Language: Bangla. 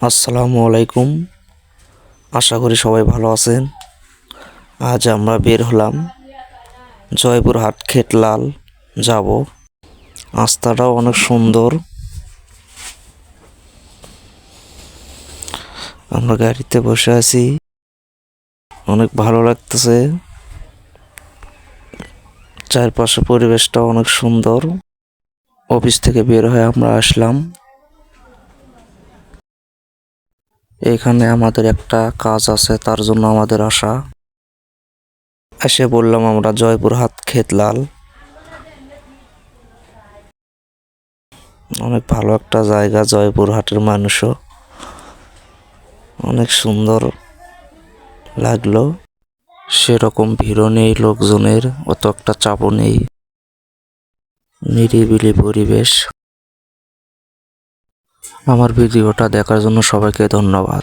আসসালামু আলাইকুম। আশা করি সবাই ভালো আছেন। আজ আমরা বের হলাম জয়পুরহাট খেতলাল যাব। রাস্তাটাও অনেক সুন্দর। আমরা গাড়িতে বসে আছি, অনেক ভালো লাগতেছে। চারপাশে পরিবেশটা অনেক সুন্দর। অফিস থেকে বের হয়ে আমরা আসলাম। এখানে আমাদের একটা কাজ আছে, তার জন্য আমাদের আসা। এসে বললাম আমরা জয়পুরহাট খেতলাল। অনেক ভালো একটা জায়গা, জয়পুরহাটের মানুষও অনেক সুন্দর লাগলো। সেরকম ভিড়ও নেই, লোকজনের অত একটা চাপও নেই, নিরিবিলি পরিবেশ। আমার ভিডিওটা দেখার জন্য সবাইকে ধন্যবাদ।